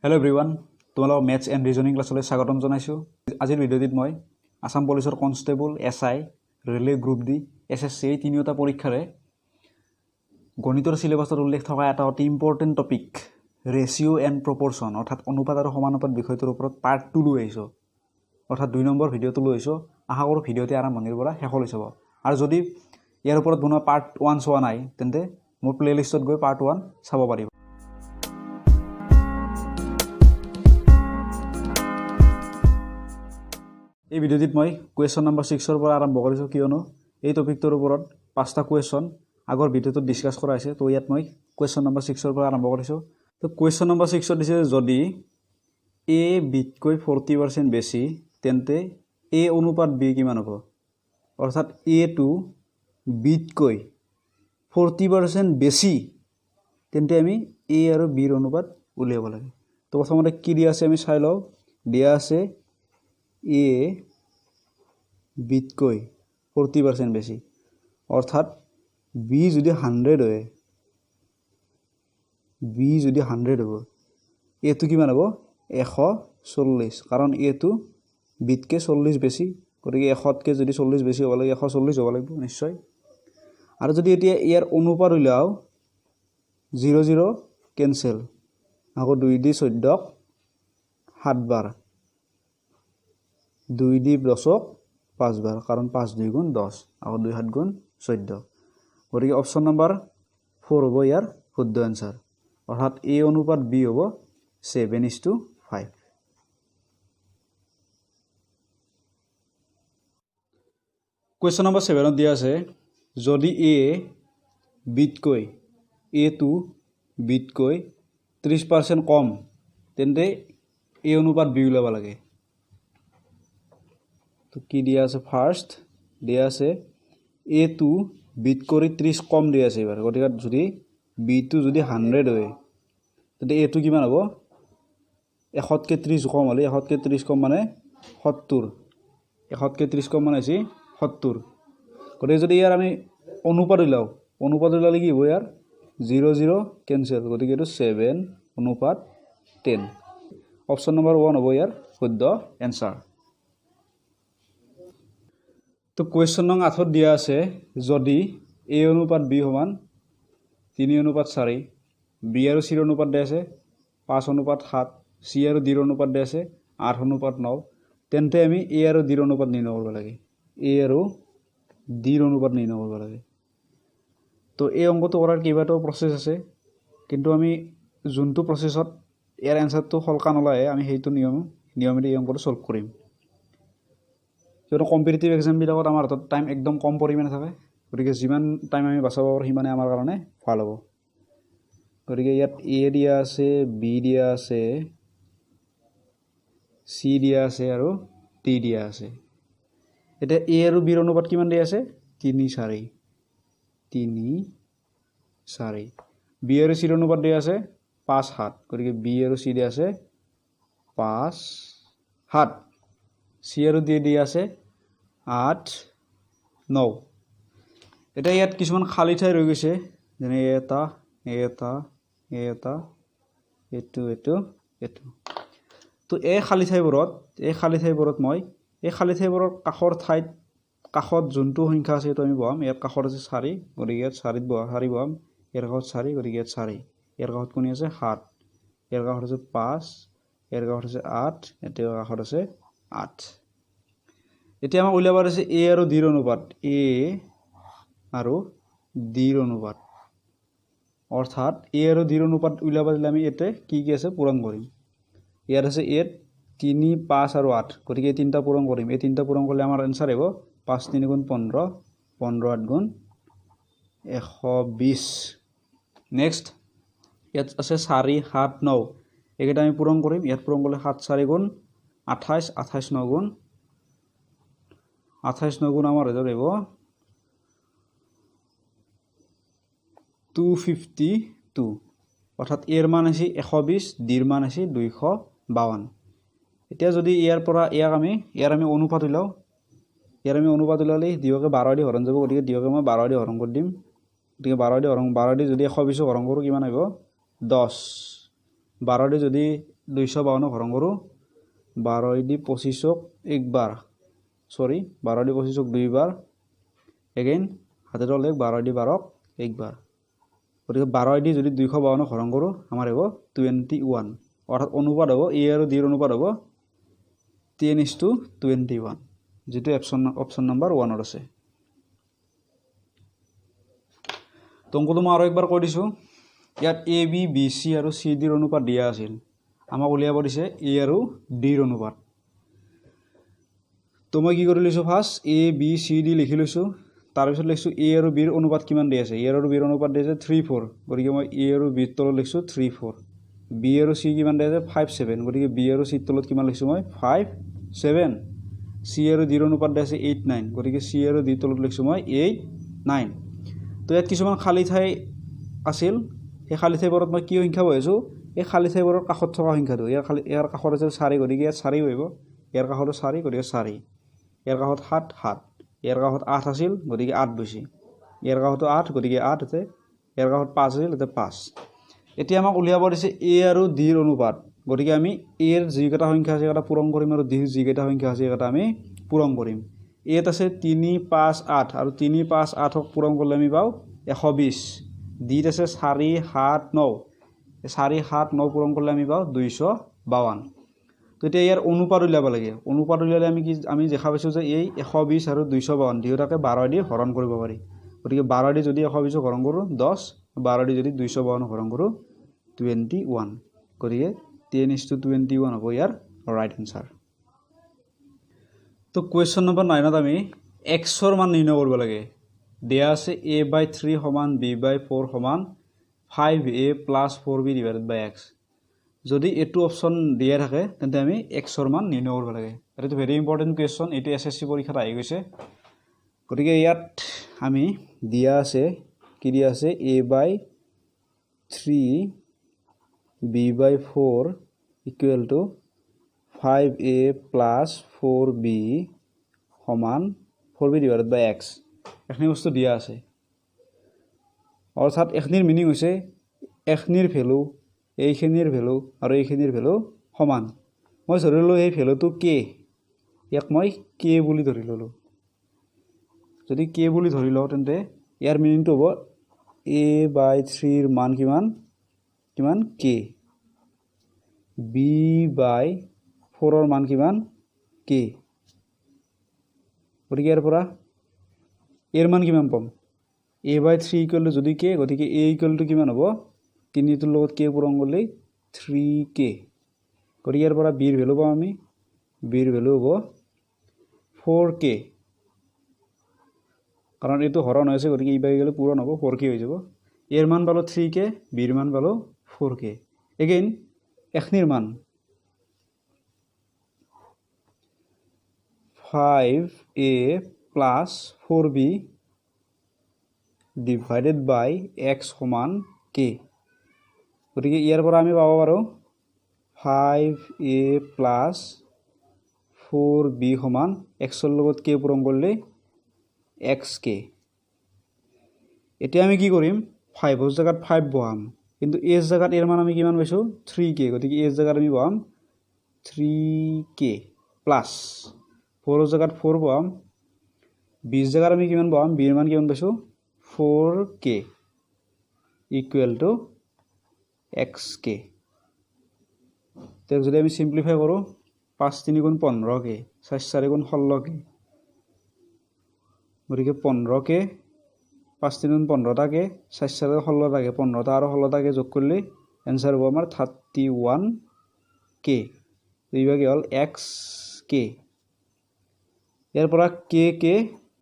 hello everyone तुम्हारा maths and reasoning क्लासले स्वागतम जनाइছো আজিৰ ভিডিঅ'টিত মই আসাম পুলিচৰ constable SI railway group D SSC এই তিনিটা পৰীক্ষাৰে গণিতৰ সিলেবাছত উল্লেখ থকা এটা অতি ইম্পৰ্টেন্ট টপিক ৰেশিও এণ্ড প্ৰপৰচন অৰ্থাৎ অনুপাত আৰু সমানুপাত বিষয়টোৰ ওপৰত পাৰ্ট 2 লৈ আহিছো অৰ্থাৎ 2 নম্বৰ ভিডিঅ'টো লৈ আহিছো আশা কৰো ভিডিঅ'টি আৰম্ভণিৰ পৰা শেষলৈ চাব আৰু যদি ইয়াৰ ওপৰত বনোৱা পাৰ্ট 1 চোৱা নাই তেন্তে মোৰ প্লেলিষ্টত গৈ পাৰ্ট 1 চাব পাৰিব এই ভিডিঅ'টিত মই কোৱেশ্চন নম্বৰ 6 ৰ পৰা আৰম্ভ কৰিছো কিয়নো এই টপিকটোৰ ওপৰত 5টা কোৱেশ্চন আগৰ ভিডিঅ'টোত ডিসকাস কৰা হৈছে তো ইয়াত মই কোৱেশ্চন নম্বৰ 6 ৰ পৰা আৰম্ভ কৰিছো তো কোৱেশ্চন নম্বৰ 6 ত দিছে যদি a বিতকৈ 40% বেছি তেন্তে a অনুপাত b কিমান হ'ব অৰ্থাৎ a টু বিতকৈ 40% বেছি তেন্তে আমি a আৰু b ৰ অনুপাত উলিয়াব লাগে তো প্ৰথমতে কি দিয়া আছে আমি চাই লও দিয়া আছে a বিতকৈ 40% বেছি অর্থাৎ b যদি 100 হয় b যদি 100 হ'ব a তো কিমান হ'ব 140 কাৰণ a তো বিতকৈ 40 বেছি গতিকে 100 কে যদি 40 বেছি হ'ব লাগে 140 হ'ব লাগিব নিশ্চয় আৰু যদি এতিয়া ইয়াৰ অনুপাত উলাও 0 0 ক্যান্সেল আকৌ 2 দি 14 7 বাৰ 2 দি 10 5 বাৰ কাৰণ 5 2 গুণ 10 আকৌ 2 7 গুণ 14 গতিকে অপচন নম্বৰ 4 হ'ব ইয়াৰ শুদ্ধ আনসাৰ অৰ্থাৎ a অনুপাত b হ'ব 7:5 কোৱেশ্চন নম্বৰ 7 দিয়া আছে যদি a বিতকৈ a টু বিতকৈ 30% কম তেন্তে a অনুপাত b উলাব লাগে তো কি দিয়া আছে ফার্স্ট দিয়া আছে a টু বিট কৰি 30 কম দিয়া আছে এবাৰ গতিকে যদি b টু যদি 100 হয় তেন্তে a টু কিমান হ'ব 100 কে 30 কম হলে 100 কে 30 কম মানে 70 100 কে 30 কম মানে আছে 70 গতিকে যদি ইয়াৰ আমি অনুপাত উলালে কি হ'ব ইয়াৰ 0 0 ক্যান্সেল গতিকে এটো 7 অনুপাত 10 অপচন নম্বৰ 1 হ'ব ইয়াৰ শুদ্ধ আনসাৰ তো কোৱেশ্চন নং 8 দিয়া আছে যদি a অনুপাত b সমান 3 অনুপাত 4 b আৰু c অনুপাত দিয়া আছে 5 অনুপাত 7 c আৰু d অনুপাত দিয়া আছে 8 অনুপাত 9 তেন্তে আমি a আৰু d অনুপাত নিৰ্ণয় কৰিব লাগে a আৰু d অনুপাত নিৰ্ণয় কৰিব লাগে তো এই অংকটো কৰাৰ কিবাটো প্ৰসেস আছে কিন্তু আমি যোনটো প্ৰসেসত ইয়াৰ আনসাৰটো হলকা নলায় আমি হেইটো নিয়মিত এই অংকটো সলভ কৰিম যেন কম্পিটিটিভ এক্সাম বিলাকত আমাৰ হাতত টাইম একদম কম পৰিমাণে থাকে গতিকে যিমান টাইম আমি বাচাব পাৰো সিমানে আমাৰ কাৰণে ভাল হ'ব গতিকে ইয়াত a দিয়া আছে b দিয়া আছে c দিয়া আছে আৰু d দিয়া আছে এটা a আৰু b ৰ অনুপাত কিমান দিয়া আছে 3 4 3 4 b আৰু c ৰ অনুপাত দিয়া আছে 5 7 গতিকে b আৰু c দিয়া আছে 5 7 c আৰু d দিয়া আছে 8 9 এটা ইয়াত কিছুমান খালি ঠাই ৰৈ গৈছে যেনে এটা এটো তো এই খালি ঠাইবোৰত মই এই খালি ঠাইবোৰৰ কাষৰ ঠাইত কাষত যোনটো সংখ্যা আছে তো আমি বহাম ইয়াৰ কাষত আছে 4 গতিকে ইয়াত 4 বহাম ইয়াৰ কাষত 4 গতিকে ইয়াত 4 ইয়াৰ কাষত কোনি আছে 7 ইয়াৰ কাষত আছে 5 ইয়াৰ কাষত আছে 8 এটাৰ কাষত আছে 8 এতিয়া আমাক উলিয়াব আছে a আৰু d ৰ অনুপাত a আৰু d ৰ অনুপাত অৰ্থাৎ a আৰু d ৰ অনুপাত উলিয়াব দিলে আমি এতে কি আছে পূৰণ কৰিম ইয়াত আছে 8 3 5 আৰু 8 গতিকে এই তিনটা পূৰণ কৰিম এই তিনটা পূৰণ কৰিলে আমাৰ আনসাৰ হ'ব 5 3 গুণ 15 15 8 গুণ 120 নেক্সট ইয়াত আছে 4 7 9 একেটা আমি পূৰণ কৰিম ইয়াত পূৰণ কৰিলে 7 4 গুণ 28 28 9 গুণ 28 9 গুণ আমাৰ ৰেজাল্ট হ'ব 252 অৰ্থাৎ এৰ মান আছে 120 ডিৰ মান আছে 252 এতিয়া যদি ইয়াৰ আমি অনুপাত উলাও উলালে দিয়কে 12 দি হৰণ যাব গতিকে দিয়কে মই 12 দি হৰণ কৰি দিম গতিকে 12 দি যদি 120 হৰণ কৰো কিমান হ'ব 10 12 দি যদি 252 হৰণ কৰোঁ 12 দি 25ক একবাৰ সৰি 12 দি 25ক দুইবাৰ এগেইন হাতে তলে 12 দি 12ক একবাৰ গতিকে 12 দি যদি 252 হৰণ কৰোঁ আমাৰ হ'ব 21 অৰ্থাৎ অনুপাত হ'ব a আৰু d ৰ অনুপাত হ'ব 10:21 যেটো অপচন নাম্বাৰ 1 ৰ আছে তংকটো মই আৰু একবাৰ কৈ দিছো ইয়াত a b b c আৰু c d ৰ অনুপাত দিয়া আছিল আমাক উলিয়াব দিছে a আৰু d ৰ অনুপাত তো মই কি কৰি লৈছো first a b c d লিখি লৈছো তাৰ পিছত লিখছো a আৰু b ৰ অনুপাত কিমান দি আছে a আৰু b ৰ অনুপাত দি আছে 3:4 গতিকে মই a আৰু b ৰ তলত লিখছো 3:4 b আৰু c কিমান দি আছে 5:7 গতিকে b আৰু c ৰ তলত কিমান লিখছো মই 5:7 c আৰু d ৰ অনুপাত দি আছে 8:9 গতিকে c আৰু d ৰ তলত লিখছো মই 8:9 তো ইয়াত কিছুমান খালি ঠাই আছিল এই খালি ঠাইবোৰত মই কি সংখ্যা বহাইছো এই খালি ঠাইবোৰৰ কাষত থকা সংখ্যাটো ইয়াৰ কাষত আছে 4 গতিকে ইয়াত 4 হইব ইয়াৰ কাষত 4 গতিকে 4 ইয়াৰ কাষত 7 ইয়াৰ কাষত 8 আছিল গতিকে 8 বৈছি ইয়াৰ কাষত 8 গতিকে 8 আছে ইয়াৰ কাষত 5 আছিল এতে 5 এতিয়া আমাক উলিয়াব দিছে a আৰু d ৰ অনুপাত গতিকে আমি a ৰ যিকেইটা সংখ্যা আছে এটা পূৰণ কৰিম আৰু d ৰ যিকেইটা সংখ্যা আছে এটা আমি পূৰণ কৰিম a ত আছে 3 5 8 আৰু 3 5 8 ক পূৰণ কৰিলে আমি পাও 120 d ত আছে 4 7 9 4 7 9 পূৰণ কৰিলে আমি পাও 252 তো এতিয়া ইয়াৰ অনুপাত উলিয়াব লাগে অনুপাত উলিয়ালে আমি দেখা পাইছো যে এই 120 আৰু 252 দুয়োটাকে 12 দি হৰণ কৰিব পাৰি গতিকে 12 দি যদি 120 হৰণ কৰো 10 12 দি যদি 252 হৰণ কৰো 21 গতিকে 10:21 হ'ব ইয়াৰ ৰাইট আনসাৰ তো কোৱেশ্চন নম্বৰ 9 ত আমি x ৰ মান নিৰ্ণয় কৰিব লাগে দেয়া আছে a/3 = b/4 = 5a + 4b / x যদি এটো অপচন দিয়া থাকে তেন্তে আমি x ৰ মান নিৰ্ণয় কৰিব লাগে এটো ভেৰি ইম্পৰ্টেন্ট কোৱেশ্চন এটো এসএসসি পৰীক্ষাত আহি গৈছে গতিকে ইয়াত আমি দিয়া আছে কি দিয়া আছে a/3 b/4 = 5a + 4b = 4b / x এখনি বস্তু দিয়া আছে অৰ্থাৎ এখনিৰ মিনিং হৈছে এখনিৰ ভ্যালু এইখিনিৰ ভ্যালু আৰু এইখিনিৰ ভ্যালু সমান মই ধৰি ললো এই ভ্যালুটো k ইয়াক মই k বুলি ধৰি ললো যদি k বুলি ধৰি লও তেন্তে ইয়াৰ মিনিংটো হ'ব a/3 ৰ মান কিমান k b/4 ৰ মান কিমান k গতিকে ইয়াৰ পৰা এর মান কিমান পাম a/3 = যদি k গতিকে a = কিমান হ'ব 3 টোৰ লগত k পূৰণ কৰিলে 3k গতিকে ইয়াৰ পৰা b ৰ ভ্যালু পাম আমি b ৰ ভ্যালু হ'ব 4k কাৰণ এটো হৰণ হৈছে গতিকে ই বাই গলে পূৰণ হ'ব 4k হৈ যাব এৰ মান পালো 3k b ৰ মান পালো 4k এগেইন এখনিৰ মান 5a + 4b divided by x = k গতিকে ইয়াৰ পৰা আমি পাব পাৰো 5a + 4b = x ৰ লগত k পূৰণ কৰিলে xk এতিয়া আমি কি কৰিম 5 ৰ জায়গাত 5 বহাম কিন্তু a ৰ জায়গাত এৰ মান আমি কিমান পাইছো 3k গতিকে a ৰ জায়গাত আমি বহাম 3k প্লাস 4 ৰ জায়গাত 4 বহাম b ৰ জায়গাত আমি কিমান বহাম b ৰ মান কিমান পাইছো 4k = xk তেও যদি আমি সিম্পলিফাই কৰো 5 3 * 15k 4 4 * 16k গতিকে 15k 5 3 * 15টাকে 4 4 * 16টাকে 15টা আৰু 16টাকে যোগ কৰিলে आंसर হ'ব আমাৰ 31k এইভাগে হল xk ইয়াৰ পৰা k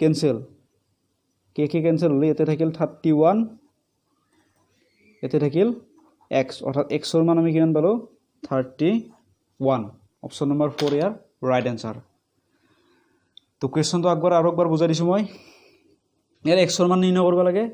ক্যান্সেল ক্যান্সেল হলে এতে থাকিল 31 এতে থাকিল x অৰ্থাৎ x ৰ মান আমি কিমান পালো 31 অপচন নম্বৰ 4 ইয়াৰ ৰাইট आंसर তো কোৱেশ্চনটো আৰু একবাৰ বুজাই দিছো মই ইয়াৰ x ৰ মান নিৰ্ণয় কৰিব লাগে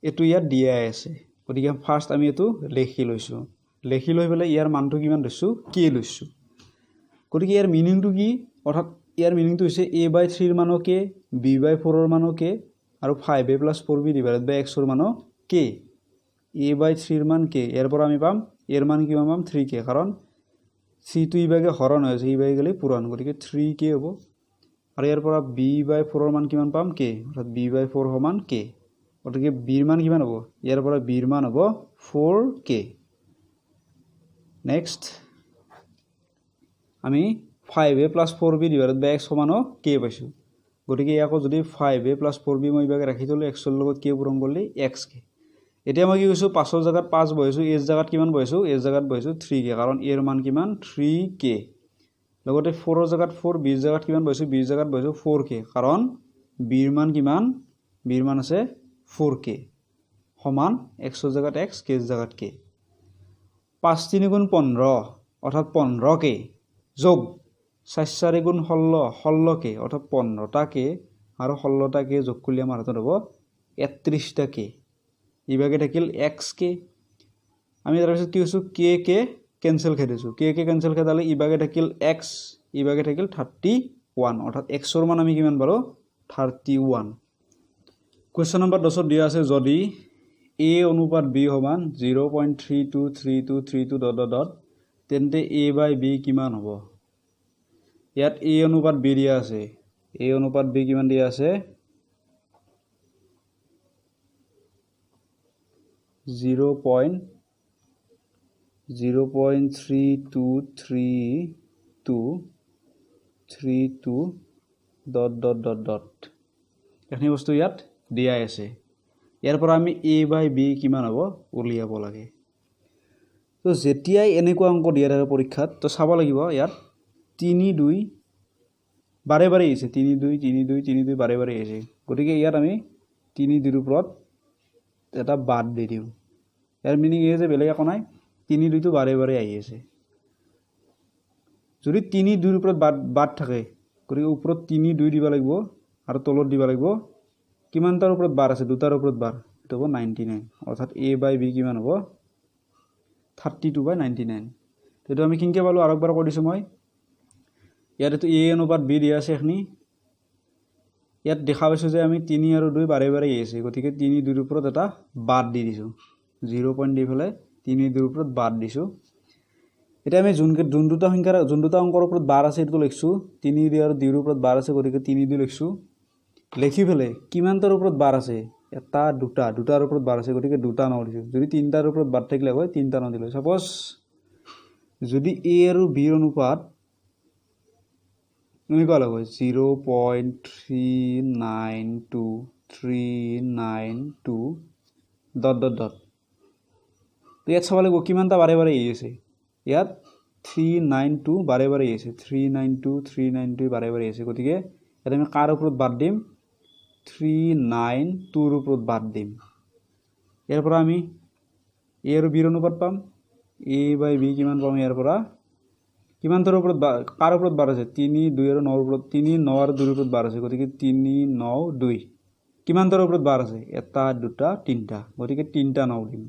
এটো ইয়াত দিয়া আছে গতিকে ফাৰ্স্ট আমি এটো লিখি লৈছো লিখি লৈ পেলাই ইয়াৰ মানটো কিমান লৈছো k লৈছো গতিকে ইয়াৰ মিনিংটো কি অৰ্থাৎ ইয়াৰ মিনিংটো হৈছে a/3 ৰ মানো k b/4 ৰ মানো k আৰু 5a + 4b / x ৰ মানো k a/3 ৰ মান k ইয়াৰ পৰা আমি পাম এৰ মান কিমান পাম 3k কাৰণ চিটো ইভাগে হৰণ হৈ আছে ইভাগে গ'লে পূৰণ গতিকে 3k হ'ব আৰু ইয়াৰ পৰা b/4 ৰ মান কিমান পাম k অৰ্থাৎ b/4 সমান k গতিকে b ৰ মান কিমান হ'ব ইয়াৰ পৰা b ৰ মান হ'ব 4k নেক্সট আমি 5a + 4b ডিভাইডেড বাই x সমান k পাইছো গতিকে ইয়াকো যদি 5a + 4b মই ইভাগে ৰাখি থলো x ৰ লগত k পূৰণ কৰিলে xk এতিয়া মই কি কৈছো 5 ৰ জাগাত 5 বহিছো a ৰ জাগাত কিমান বহিছো a ৰ জাগাত বহিছো 3k কাৰণ a ৰ মান কিমান 3k লগতে 4 ৰ জাগাত 4 b ৰ জাগাত কিমান বহিছো b ৰ জাগাত বহিছো 4k কাৰণ b ৰ মান কিমান b ৰ মান আছে 4k সমান x ৰ জাগাত x k ৰ জাগাত k 5 3 * 15 অৰ্থাৎ 15k যোগ 4 4 * 16 16k অৰ্থাৎ 15টাk আৰু 16টাk যোগ কৰিলে আমাৰ হাতত হ'ব 31টাk ইভাগে থাকিল xk আমি তাৰ পিছত কি কৈছো k কেনসেল কৰি দিছো k কেনসেল কৰিলে ইভাগে থাকিল x ইভাগে থাকিল 31 অৰ্থাৎ x ৰ মান আমি কিমান পালো 31 কোৱেশ্চন নম্বৰ 10 দিয়া আছে যদি a অনুপাত b সমান 0.323232 তেন্তে a/b কিমান হ'ব ইয়াত a অনুপাত b দিয়া আছে a অনুপাত b কিমান দিয়া আছে 0.0323232 এখিনি বস্তু ইয়াত দিয়া আছে ইয়াৰ পৰা আমি a/b কিমান হ'ব উলিয়াব লাগে তো যেতিয়াই এনেকুৱা অংক দিয়া থাকে পৰীক্ষাত তো চাব লাগিব ইয়াত 3 2 বাৰে বাৰে আহিছে 3 2 3 2 3 2 বাৰে বাৰে আহিছে গতিকে ইয়াত আমি 3 2 ৰ ওপৰত এটা বাদ দি দিওঁ ইয়াৰ মিনিং এই যে বেলেগ একো নাই 3 2 টো বাৰে বাৰে আহি আছে যদি 3 2 ৰ ওপৰত বাদ থাকে গতিকে ওপৰত 3 2 দিব লাগিব আৰু তলত দিব লাগিব কিমানটাৰ ওপৰত বাৰ আছে দুটাৰ ওপৰত বাৰ এটা হ'ব 99 অৰ্থাৎ a/b কিমান হ'ব 32/99 তেটো আমি কিনকে পালো আৰু একবাৰ কৈ দিছো মই ইয়াত a অনুপাত b দিয়া আছে এখনি ইয়াত দেখা পাইছো যে আমি 3 আৰু 2 বাৰে বাৰে আহিছে গতিকে 3 2 ৰ ওপৰত এটা বাদ দি দিছো 0 পইণ্ট দি ফেলে 3 2 ৰ ওপৰত বাদ দিছো এটা আমি যোন দুটা অংকৰ ওপৰত বাৰ আছে এটো লিখছো 3 2 আৰু 2 ৰ ওপৰত বাৰ আছে গতিকে 3 2 লিখছো লিখি ফেলে কিমানটাৰ ওপৰত বাৰ আছে এটা দুটাৰ ওপৰত বাৰ আছে গতিকে দুটা নাও দিছো যদি তিনটাৰ ওপৰত বাৰ থাকিলে হয় তিনটা নাও দিলো সাপোজ যদি a আৰু b ৰ অনুপাত এনেকুৱা হ'ব 0.392392 ... তো ইয়াত চাব লাগিব কিমানটা বাৰে বাৰে আহিছে ইয়াত 392 বাৰে বাৰে আহিছে 392 বাৰে বাৰে আহিছে গতিকে এটা আমি কাৰ ওপৰত বাদ দিম 392 ৰ ওপৰত বাদ দিম ইয়াৰ পৰা আমি a আৰু b ৰ অনুপাত পাম a/b কিমান পাম ইয়াৰ পৰা কিমানটাৰ ওপৰত কাৰ ওপৰত বাৰ আছে 3 2 আৰু 9 ৰ ওপৰত 3 9 আৰু 2 ৰ ওপৰত বাৰ আছে গতিকে 3 9 2 কিমানটাৰ ওপৰত বাৰ আছে এটা দুটা তিনটা গতিকে তিনটা নাও দিম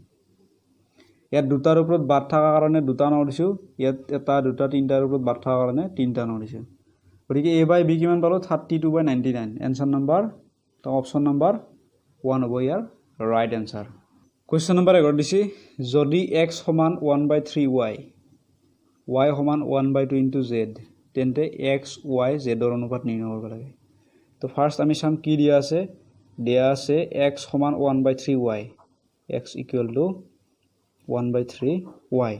ইয়াত দুটাৰ ওপৰত বাৰ থকা কাৰণে দুটা নাও দিছো ইয়াত এটা দুটা তিনটাৰ ওপৰত বাৰ থকা কাৰণে তিনটা নাও দিছো গতিকে a/b কিমান পালো 32/99 এনসার নাম্বার তো অপশন নাম্বার 1 হ'ব ইয়াৰ ৰাইট এনসাৰ কোৱেশ্চন নাম্বার 11 দিছি যদি x সমান 1/3y y সমান 1/2 into z তেন্তে x y z ৰ অনুপাত নিৰ্ণয় কৰিব লাগে তো ফাৰ্স্ট আমি চাম কি দিয়া আছে x সমান 1/3y x = 1/3y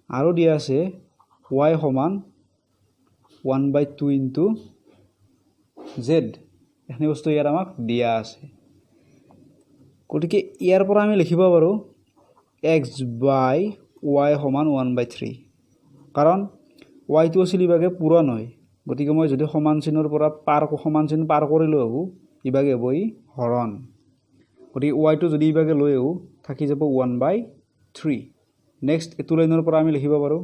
আৰু দিয়া আছে y সমান 1/2 into z এখিনি বস্তু ইয়াত আমাক দিয়া আছে গতিকে ইয়াৰ পৰা আমি লিখিব পাৰো x/y সমান 1/3 কাৰণ y টো আছিল ইভাগে পূৰণ হয় গতিকে মই যদি সমান চিনৰ পৰা সমান চিন পাৰ কৰি লৈ আহো ইভাগে হ'ব ই হৰণ গতিকে y টো যদি ইভাগে লৈ আহো থাকি যাব 1/3 নেক্সট এটো লাইনৰ পৰা আমি লিখিব পাৰো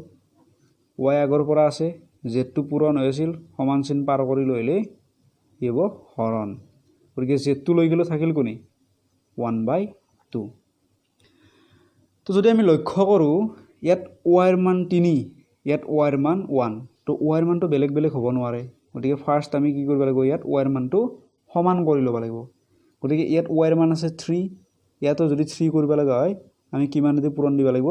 y আগৰ পৰা আছে z টো পূৰণ হৈছিল সমান চিন পাৰ কৰি লইলে ই হ'ব হৰণ গতিকে z টো লৈ গেল থাকিল কোনি 1/2 তো যদি আমি লক্ষ্য কৰো ইয়াত y ৰ মান 3 ইয়াত y ৰ মান 1 তো y ৰ মানটো বেলেগ বেলেগ হ'ব নোৱাৰে গতিকে ফাৰ্স্ট আমি কি কৰিব লাগিব ইয়াত y ৰ মানটো সমান কৰি ল'ব লাগিব গতিকে ইয়াত y ৰ মান আছে 3 ইয়াতো যদি 3 কৰিব লগা হয় আমি কিমান দি পূৰণ দিব লাগিব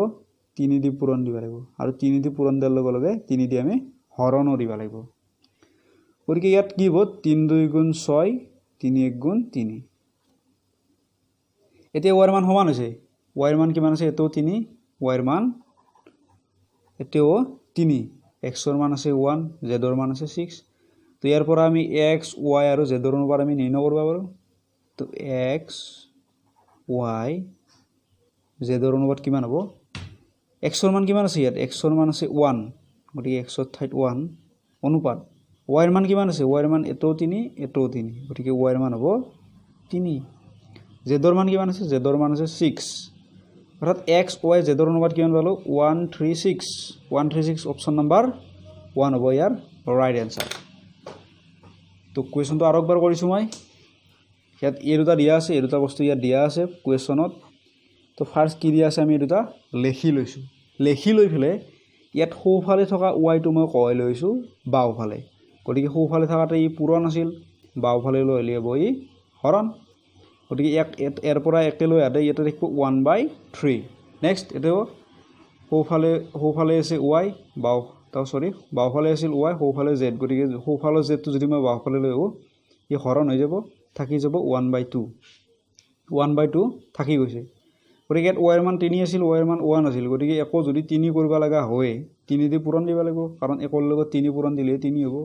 3 দি পূৰণ দিব লাগিব আৰু 3 দি পূৰণ দিয়াৰ লগে লগে 3 দি আমি হৰণো দিব লাগিব গতিকে ইয়াত কি হ'ব 3 2 গুণ 6 3 1 গুণ 3 এতিয়া y ৰ মান সমান হৈছে y ৰ মান কিমান আছে এটো 3 y ৰ মান এটো 3 x ৰ মান আছে 1 z ৰ মান আছে 6 তো ইয়াৰ পৰা আমি x y আৰু z ৰ অনুপাত আমি নিৰ্ণয় কৰিব পাৰো তো x y z ৰ অনুপাত কিমান হ'ব x ৰ মান কিমান আছে ইয়াত x ৰ মান আছে 1 গতিকে x ৰ ঠাইত 1 অনুপাত y ৰ মান কিমান আছে y ৰ মান এটো 3 এটো 3 গতিকে y ৰ মান হ'ব 3 z ৰ মান কিমান আছে z ৰ মান আছে 6 অৰ্থাৎ x y z ৰ অনুপাত কিমান পালো 136 অপচন নাম্বাৰ 1 হ'ব ইয়াৰ ৰাইট আনসাৰ তো কোৱেশ্চনটো আৰু একবাৰ কৰিছো মই ইয়াত এই দুটা দিয়া আছে এই দুটা বস্তু ইয়াত দিয়া আছে কোৱেশ্চনত তো ফাৰ্স্ট কি দিয়া আছে আমি এই দুটা লেখি লৈ ফেলে ইয়াত সোঁফালে থকা y টো মই কয় লৈছো বাওঁফালে গতিকে সোঁফালে থাকাতে ই পূৰণ আছিল বাওঁফালে লৈ লিয়াব ই হৰণ গতিকে এৰ পৰা একেলৈ আদে ইয়াতে লিখব 1/3 নেক্সট এটো সোঁফালে আছে y বাওঁফালে আছিল y সোঁফালে z গতিকে সোঁফালৰ z টো যদি মই বাওঁফালে লৈ আহো ই হৰণ হৈ যাব থাকি যাব 1/2 থাকি গৈছে গতিকে ইয়াত y ৰ মান 3 আছিল y ৰ মান 1 আছিল গতিকে একো যদি 3 কৰিব লগা হয় 3 দি পূৰণ দিব লাগিব কাৰণ একৰ লগত 3 পূৰণ দিলে 3 হ'ব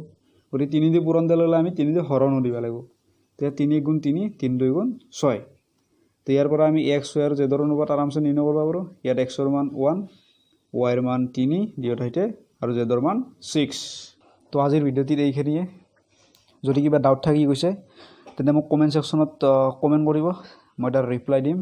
গতিকে 3 দি পূৰণ দিলে আমি 3 দি হৰণো দিব লাগিব তে 3 গুণ 3 3 2 গুণ 6 তে ইয়াৰ পৰা আমি x y আৰু z ৰ অনুপাত আৰামছে নিৰ্ণয় কৰিব পাৰো ইয়াত x ৰ মান 1 y ৰ মান 3 দিও ঠাইতে আৰু z ৰ মান 6 তো আজিৰ ভিডিঅ'টিত এইখিনিয়ে যদি কিবা ডাউট থাকি গৈছে তেনে মোক কমেন্ট সেকশনত কমেন্ট কৰিব মই তাৰ ৰিপ্লাই দিম